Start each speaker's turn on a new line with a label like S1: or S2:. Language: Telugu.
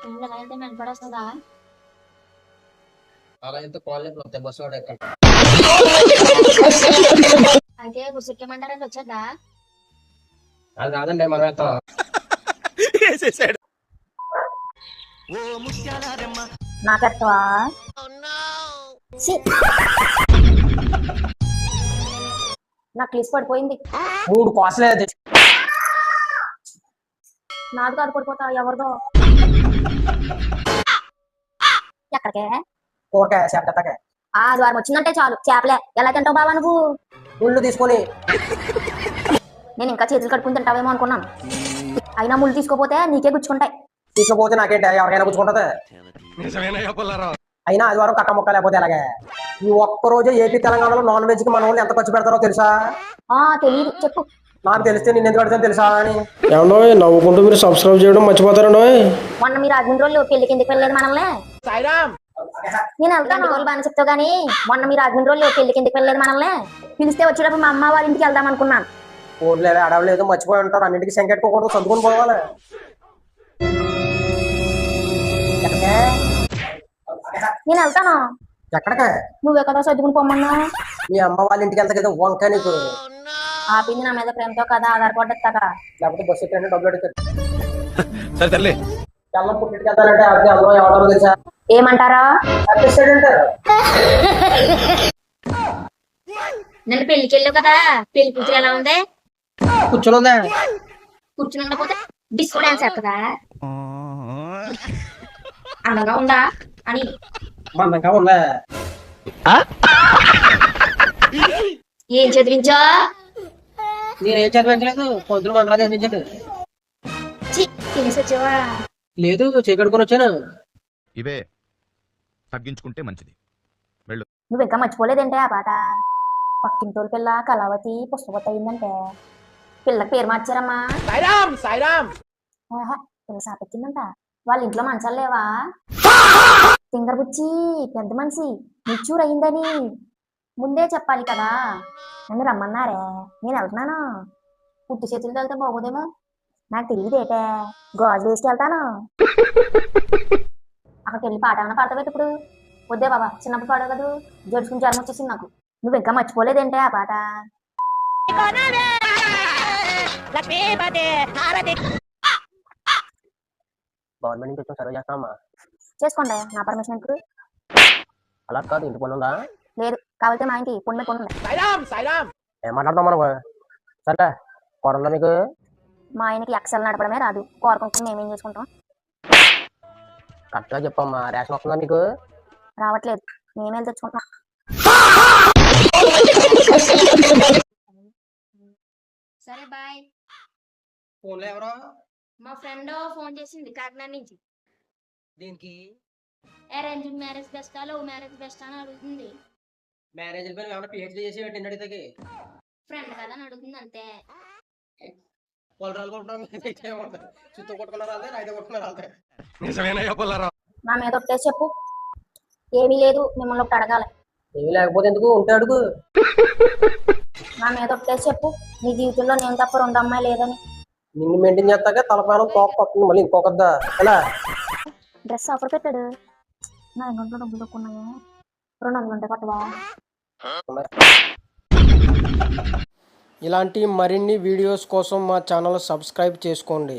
S1: ఎలా అయితే మెనపడొస్తుందా?
S2: అలా అయితే కాలేజ్ వస్తాయి బస్సు వాడు ఎక్కడ
S1: అయితే గుర్తుమంటారండి వచ్చేద్దా?
S2: అది కాదండి మనం ఎంత
S3: వేసేసాడు.
S1: నాకెత్తవా? నా క్లీస్ పడిపోయింది.
S2: 3 కోసలేదు
S1: నాది కాదు పడిపోతా ఎవరిదో. ఎక్కడికే?
S2: కూరకాయ చేపట్టకే
S1: ఆదివారం వచ్చిందంటే చాలు చేపలే. ఎలా తింటావు బాబా నువ్వు?
S2: ముళ్ళు తీసుకొని
S1: నేను ఇంకా చేతులు కట్టుకుని తింటావేమో అనుకున్నాను. అయినా ముళ్ళు తీసుకోపోతే నీకే గుచ్చుకుంటాయి.
S2: తీసుకుపోతే నాకేంటి ఎవరికైనా పుచ్చుకుంటది.
S3: నిజమేనయ్యా పుల్లారావు.
S2: అయినా ఆదివారం కట్ట ముక్క లేకపోతే ఎలాగే ఈ ఒక్కరోజు ఏపీ తెలంగాణలో నాన్ వెజ్ కి మన వాళ్ళు ఎంత ఖర్చు పెడతారో తెలుసా?
S1: తెలియదు చెప్పు.
S2: నాకు తెలిస్తే నేను ఎందుకు అడుగుతాను తెలుసా అని.
S4: ఏమన్నా నవ్వుకుంటూ మీరు సబ్స్క్రైబ్ చేయడం మర్చిపోతారండి.
S1: మొన్న మీరు 18 రోజులు పెళ్లికి ఎందుకు వెళ్ళలేదు మనల్ని? నేను వెళ్తాను రోజులు బాగా చెప్తావు గానీ మొన్న మీరు 18 రోజులు పెళ్లికి ఎందుకు వెళ్ళలేదు మనల్ని? పిలిస్తే వచ్చేటప్పుడు మా అమ్మ వాళ్ళ ఇంటికి వెళ్దాం అనుకున్నాను.
S2: ఊర్లేదు అడవలేదు మర్చిపోయి ఉంటారు. అన్నింటికి సంకెట్టుకోకూడదు చదువుకొని పోవాలి.
S1: నేను వెళ్తాను.
S2: ఎక్కడికే?
S1: నువ్వే కదా సర్దుకుని పొమ్మన్నా.
S2: మీ అమ్మ వాళ్ళ ఇంటికి వెళ్తా కదా వంక నీకు.
S1: ఆపింది నా మీద ప్రేమతో కదా ఆధారపడ్డా.
S2: లేకపోతే బస్సు ఎక్కడ డబ్బులు అడుగుతారు.
S3: సరే తల్లి
S2: పిల్లలు పుట్టింటికి వెళ్తారంటే అది అందరూ ఎవరో తెలుసా?
S1: ఏమంటారా?
S2: అంటారు
S1: నేను పెళ్లికి వెళ్ళావు కదా, పెళ్లి కూతురు ఎలా ఉంది?
S2: కూర్చొని ఉందా?
S1: కూర్చుని ఉండకపోతే డిస్కో డాన్స్ చేస్తుందా? అందంగా ఉందా అని
S2: మందంగా ఉందా?
S1: ఏం చదివించా?
S2: నేనేం చదివించలేదు. పొద్దున మండలా చదివించండి.
S1: తినేసి వచ్చావా?
S2: లేదు చీకడుకొని వచ్చాను.
S3: ఇవే తగ్గించుకుంటే మంచిది.
S1: నువ్వు ఇంకా మర్చిపోలేదంటే ఆ పాట. పక్కింటోళ్ళ పిల్ల కళావతి పుష్పవతి అయిందంటే పిల్లకి పేరు మార్చారమ్మా. పిల్ల సాపెక్కిందంట. వాళ్ళ ఇంట్లో మంచాలు లేవా? తింగర బుచ్చి పెద్ద మనిషి నిచ్చూరు అయిందని ముందే చెప్పాలి కదా. నన్ను రమ్మన్నారే, నేను వెళ్తున్నాను. పుట్టి చేతులు వెళ్తే బాగోదేమో. నాకు తెలియదేటే, గాజు వేసుకు వెళ్తాను. అక్కడికి వెళ్ళి పాట ఏమైనా పాడతావు ఇప్పుడు? వద్దే బాబా, చిన్నప్పుడు పాడవు కదా. జడుచుకుని జ్వరం వచ్చేసింది నాకు. నువ్వు ఇంకా మర్చిపోలేదేంటే ఆ పాట?
S2: గవర్నమెంట్ నుంచి వచ్చి సర్వ్ చేస్తామమ్మా.
S1: చేసుకోండి, నా పర్మిషన్ ఇప్పుడు.
S2: అలా కాదు ఇంటి పని ఉందా?
S1: లేదు, కావాలంటే మా ఇంటి పొన్ను పొన్ను.
S2: ఏం మాట్లాడతాం మనం? సరే కొరంలో మీకు
S1: మా ఆయనకి ఎక్సెల్ నడపడమే రాదు. కోరుకుంటుంది మేమేం చేసుకుంటాం?
S2: కరెక్ట్గా చెప్పమ్మా. రేషన్ వస్తుందా మీకు?
S1: రావట్లేదు, మేమే తెచ్చుకుంటాం. సరే బాయ్.
S2: ఫోన్లో ఎవరో
S1: మా ఫ్రెండ్ ఫోన్ చేసింది కాకినాడ నుంచి.
S2: దీనికి
S1: అరేంజ్ మ్యారేజ్ బెస్టా లవ్ మ్యారేజ్ బెస్టా అని అడుగుతుంది.
S2: మ్యారేజ్ పైన ఏమైనా పిహెచ్డీ చేసి పెట్టిండి అడిగితే
S1: ఫ్రెండ్ కదా అని అడుగుతుంది అంతే.
S2: పొలరాలు కొట్టుకున్నారు చుట్టూ కొట్టుకున్నారు అంతే, అయితే కొట్టుకున్నారు అంతే.
S3: నిజమేనయ్యా పుల్లారావు.
S1: నా మీద ఒకటేసి చెప్పు. ఏమీ లేదు, మిమ్మల్ని ఒకటి అడగాలి.
S2: ఏమి లేకపోతే ఎందుకు ఉంటే అడుగు.
S1: నా మీద ఒకటేసి చెప్పు. నీ జీవితంలో నేను తప్ప 2 అమ్మాయి లేదని.
S2: నిన్ను మెయింటైన్ చేస్తాక తలపానం తోకొస్తుంది మళ్ళీ ఇంకొకద్దా ఎలా?
S1: డ్రెస్ ఆఫర్ పెట్టాడు. నా ఇంట్లో డబ్బులు తక్కున్నాయా? 200 గంట కట్టవా?
S4: ఇలాంటి మరిన్ని వీడియోస్ కోసం మా ఛానల్ సబ్స్క్రైబ్ చేసుకోండి.